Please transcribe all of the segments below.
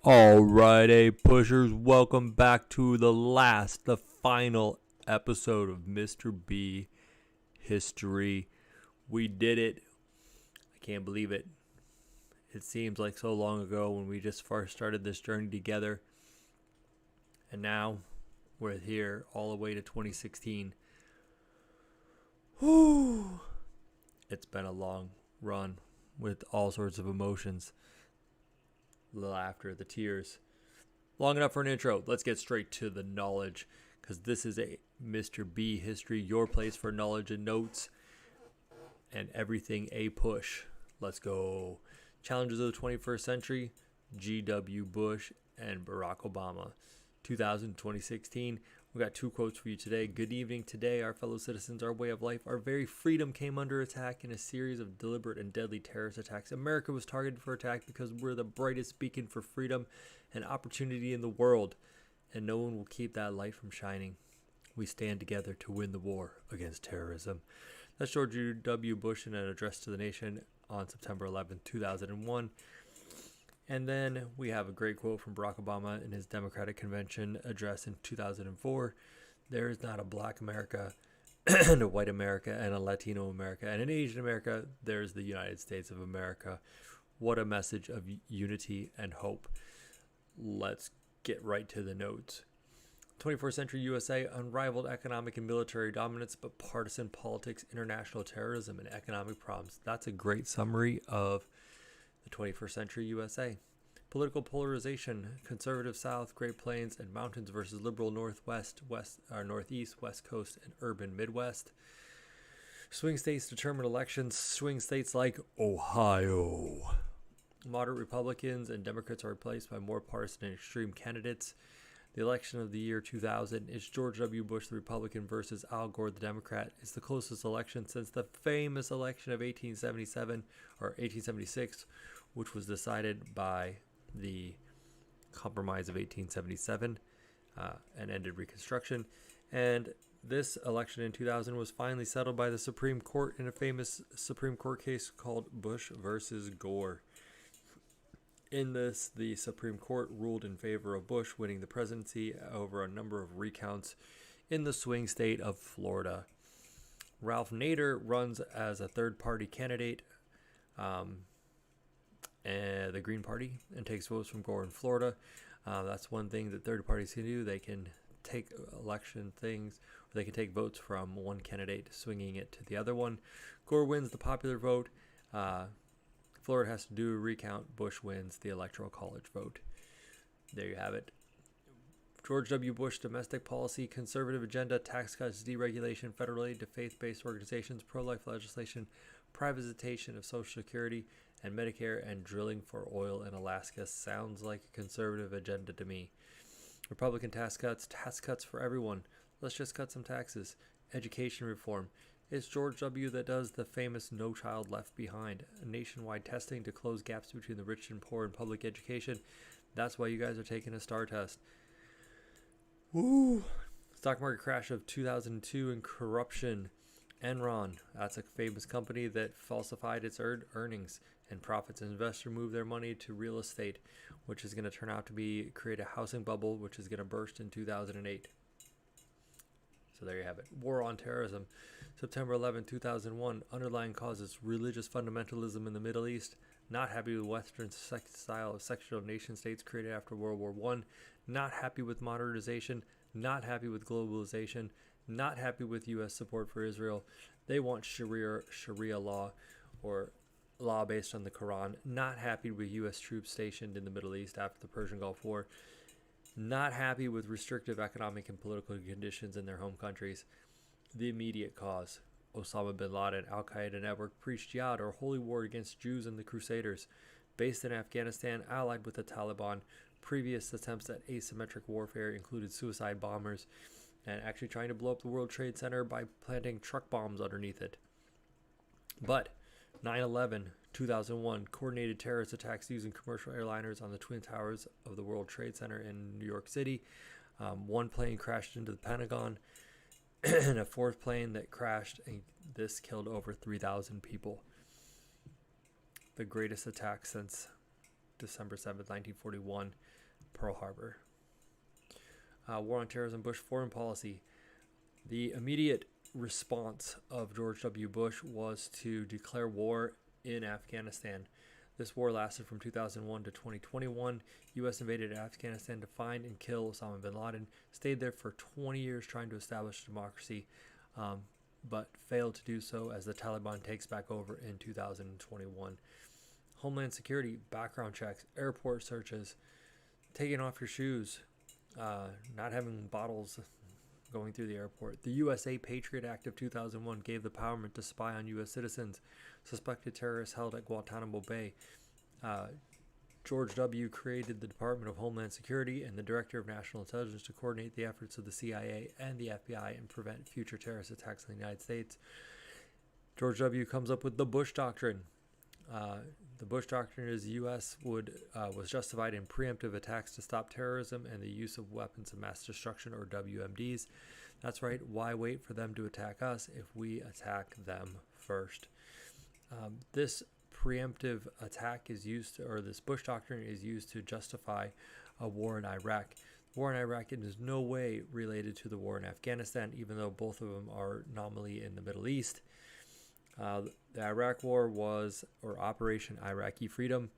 Alright, pushers, welcome back to the final episode of Mr. B History. We did it. I can't believe it. It seems like so long ago when we just first started this journey together. And now we're here all the way to 2016. Whew. It's been a long run with all sorts of emotions. The laughter, the tears. Long enough for an intro. Let's get straight to the knowledge, because this is a Mr. B History, your place for knowledge and notes and everything a push. Let's go. Challenges of the 21st century, G.W. Bush and Barack Obama. 2016. We got two quotes for you today. Good evening. Today, our fellow citizens, our way of life, our very freedom came under attack in a series of deliberate and deadly terrorist attacks. America was targeted for attack because we're the brightest beacon for freedom and opportunity in the world, and no one will keep that light from shining. We stand together to win the war against terrorism. That's George W. Bush in an address to the nation on September 11, 2001. And then we have a great quote from Barack Obama in his Democratic Convention address in 2004. There is not a black America and a white America and a Latino America and an Asian America. There's the United States of America. What a message of unity and hope. Let's get right to the notes. 21st century USA, unrivaled economic and military dominance, but partisan politics, international terrorism, and economic problems. That's a great summary of the 21st century USA. Political polarization, conservative South, Great Plains, and mountains versus liberal Northwest, Northeast, West Coast, and urban Midwest. Swing states determine elections. Swing states like Ohio. Moderate Republicans and Democrats are replaced by more partisan and extreme candidates. The election of the year 2000 is George W. Bush, the Republican, versus Al Gore, the Democrat. It's the closest election since the famous election of 1877 or 1876, which was decided by the Compromise of 1877 and ended Reconstruction. And this election in 2000 was finally settled by the Supreme Court in a famous Supreme Court case called Bush versus Gore. In this, the Supreme Court ruled in favor of Bush winning the presidency over a number of recounts in the swing state of Florida. Ralph Nader runs as a third-party candidate, the Green Party, and takes votes from Gore in Florida. That's one thing that third parties can do. They can take election things, or they can take votes from one candidate, swinging it to the other one. Gore wins the popular vote. Florida has to do a recount. Bush wins the Electoral College vote. There you have it. George W. Bush domestic policy, conservative agenda, tax cuts, deregulation, federal aid to faith-based organizations, pro-life legislation, privatization of Social Security and Medicare, and drilling for oil in Alaska. Sounds like a conservative agenda to me. Republican tax cuts for everyone. Let's just cut some taxes. Education reform. It's George W. that does the famous No Child Left Behind, nationwide testing to close gaps between the rich and poor in public education. That's why you guys are taking a STAR test. Woo! Stock market crash of 2002 and corruption. Enron, that's a famous company that falsified its earnings and profits. Investors move their money to real estate, which is going to turn out to create a housing bubble, which is going to burst in 2008. So there you have it. War on terrorism. September 11, 2001. Underlying causes: religious fundamentalism in the Middle East. Not happy with Western style of sectional nation states created after World War I. Not happy with modernization. Not happy with globalization. Not happy with U.S. support for Israel. They want Sharia law, or law based on the Quran. Not happy with U.S. troops stationed in the Middle East after the Persian Gulf War. Not happy with restrictive economic and political conditions in their home countries. The immediate cause: Osama bin Laden, Al-Qaeda network preached jihad, or holy war against Jews and the Crusaders. Based in Afghanistan, allied with the Taliban. Previous attempts at asymmetric warfare included suicide bombers and actually trying to blow up the World Trade Center by planting truck bombs underneath it. But 9/11, 2001, coordinated terrorist attacks using commercial airliners on the Twin Towers of the World Trade Center in New York City. One plane crashed into the Pentagon, and a fourth plane that crashed, and this killed over 3,000 people. The greatest attack since December 7th, 1941, Pearl Harbor. War on terrorism, Bush foreign policy. The immediate response of George W. Bush was to declare war in Afghanistan. This war lasted from 2001 to 2021. U.S. invaded Afghanistan to find and kill Osama bin Laden, stayed there for 20 years trying to establish democracy, but failed to do so as the Taliban takes back over in 2021. Homeland Security, background checks, airport searches, taking off your shoes, not having bottles going through the airport. The USA Patriot Act of 2001 gave the empowerment to spy on U.S. citizens, suspected terrorists held at Guantanamo Bay. George W. created the Department of Homeland Security and the Director of National Intelligence to coordinate the efforts of the CIA and the FBI and prevent future terrorist attacks in the United States. George W. comes up with the Bush Doctrine. The Bush Doctrine is the U.S. was justified in preemptive attacks to stop terrorism and the use of weapons of mass destruction, or WMDs. That's right. Why wait for them to attack us if we attack them first? This preemptive attack is used, or this Bush Doctrine is used to justify a war in Iraq. The war in Iraq is no way related to the war in Afghanistan, even though both of them are nominally in the Middle East. The Iraq War was, or Operation Iraqi Freedom.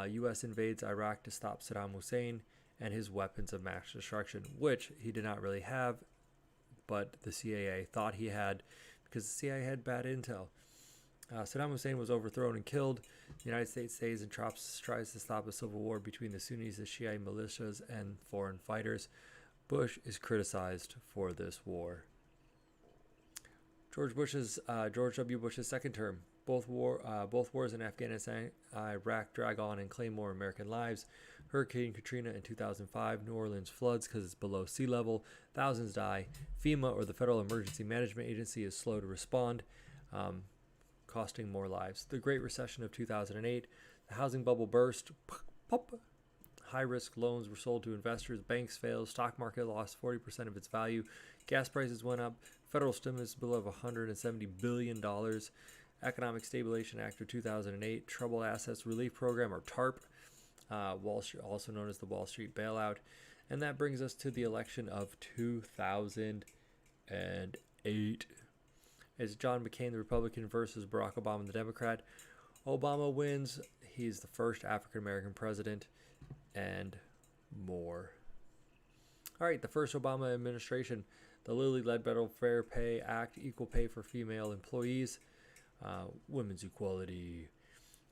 U.S. invades Iraq to stop Saddam Hussein and his weapons of mass destruction, which he did not really have, but the CIA thought he had because the CIA had bad intel. Saddam Hussein was overthrown and killed. The United States stays and tries to stop a civil war between the Sunnis, the Shia militias, and foreign fighters. Bush is criticized for this war. George W. Bush's second term. Both wars in Afghanistan, Iraq drag on and claim more American lives. Hurricane Katrina in 2005, New Orleans floods because it's below sea level. Thousands die. FEMA, or the Federal Emergency Management Agency, is slow to respond, costing more lives. The Great Recession of 2008, the housing bubble burst. Pop. High-risk loans were sold to investors. Banks failed. Stock market lost 40% of its value. Gas prices went up. Federal stimulus bill of $170 billion. Economic Stabilization Act of 2008. Troubled Assets Relief Program, or TARP, Wall Street, also known as the Wall Street Bailout. And that brings us to the election of 2008. It's John McCain, the Republican, versus Barack Obama, the Democrat. Obama wins. He's the first African-American president, and more. All right, the first Obama administration, the Lilly Ledbetter Fair Pay Act, equal pay for female employees, women's equality,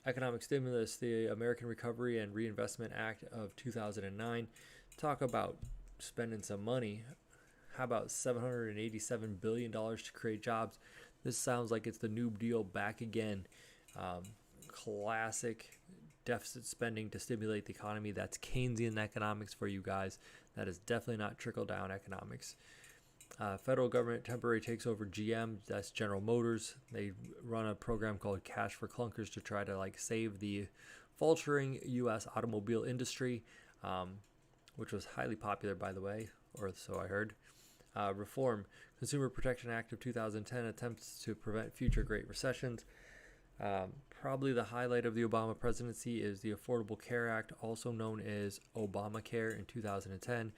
economic stimulus, the American Recovery and Reinvestment Act of 2009. Talk about spending some money. How about $787 billion to create jobs? This sounds like it's the New Deal back again. Classic deficit spending to stimulate the economy. That's Keynesian economics for you guys. That is definitely not trickle-down economics. Federal government temporarily takes over GM. That's General Motors. They run a program called Cash for Clunkers to try to save the faltering U.S. automobile industry, which was highly popular, by the way, or so I heard. Reform. Consumer Protection Act of 2010 attempts to prevent future great recessions. Probably the highlight of the Obama presidency is the Affordable Care Act, also known as Obamacare, in 2010,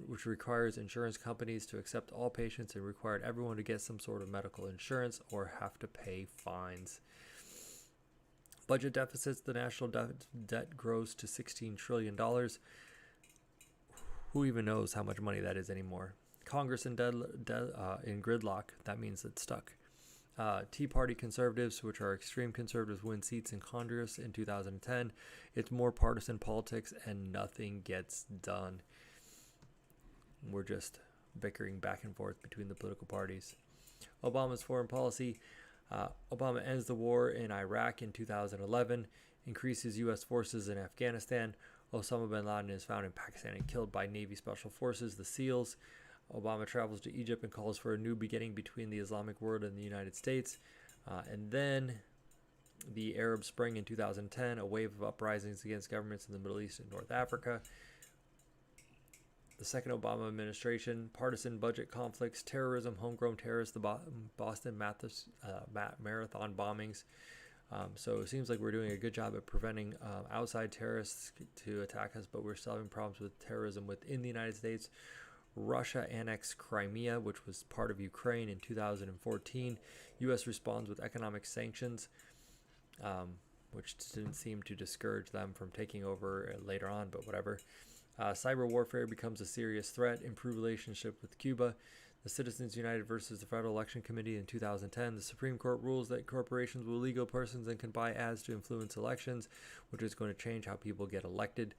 which requires insurance companies to accept all patients and required everyone to get some sort of medical insurance or have to pay fines. Budget deficits. The national debt grows to $16 trillion. Who even knows how much money that is anymore? Congress in gridlock. That means it's stuck. Tea Party conservatives, which are extreme conservatives, win seats in Congress in 2010. It's more partisan politics and nothing gets done. We're just bickering back and forth between the political parties. Obama's foreign policy. Obama ends the war in Iraq in 2011, increases U.S. forces in Afghanistan. Osama bin Laden is found in Pakistan and killed by Navy Special Forces, the SEALs. Obama travels to Egypt and calls for a new beginning between the Islamic world and the United States. And then the Arab Spring in 2010, a wave of uprisings against governments in the Middle East and North Africa. The second Obama administration, partisan budget conflicts, terrorism, homegrown terrorists, the Boston Marathon bombings, So it seems like we're doing a good job at preventing outside terrorists to attack us, but we're still having problems with terrorism within the United States. Russia annexed Crimea, which was part of Ukraine, in 2014. U.S. responds with economic sanctions, which didn't seem to discourage them from taking over later on, but whatever. Cyber warfare becomes a serious threat. Improved relationship with Cuba. The Citizens United versus the Federal Election Committee in 2010. The Supreme Court rules that corporations will legal persons and can buy ads to influence elections, which is going to change how people get elected.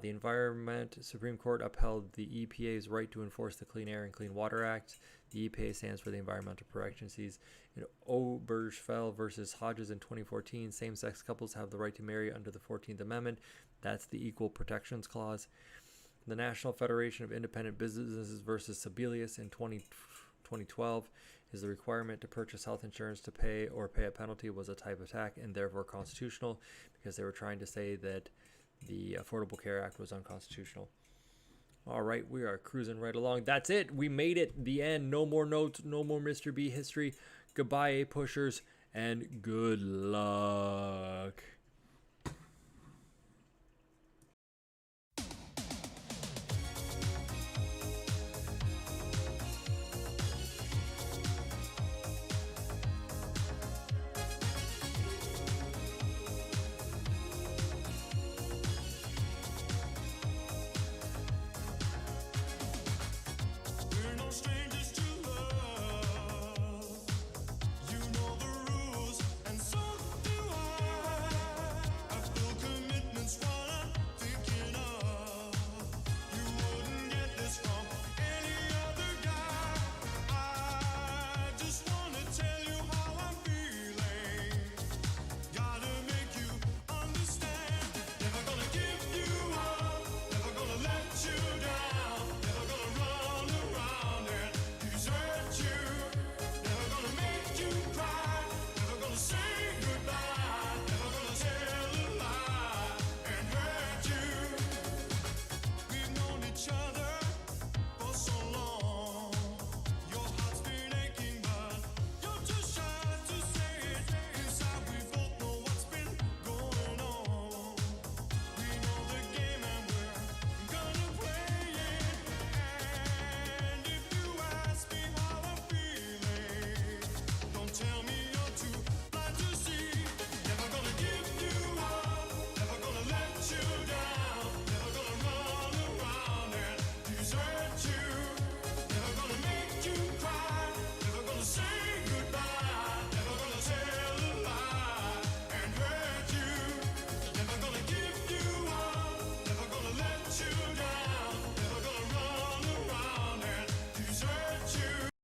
The Environment Supreme Court upheld the EPA's right to enforce the Clean Air and Clean Water Act. The EPA stands for the Environmental Protection Agencies. In Obergefell versus Hodges in 2014, same-sex couples have the right to marry under the 14th Amendment. That's the Equal Protections Clause. The National Federation of Independent Businesses versus Sebelius in 2012 is the requirement to purchase health insurance to pay a penalty was a type of attack and therefore constitutional, because they were trying to say that the Affordable Care Act was unconstitutional. All right, we are cruising right along. That's it. We made it. The end. No more notes. No more Mr. B history. Goodbye, A pushers, and good luck.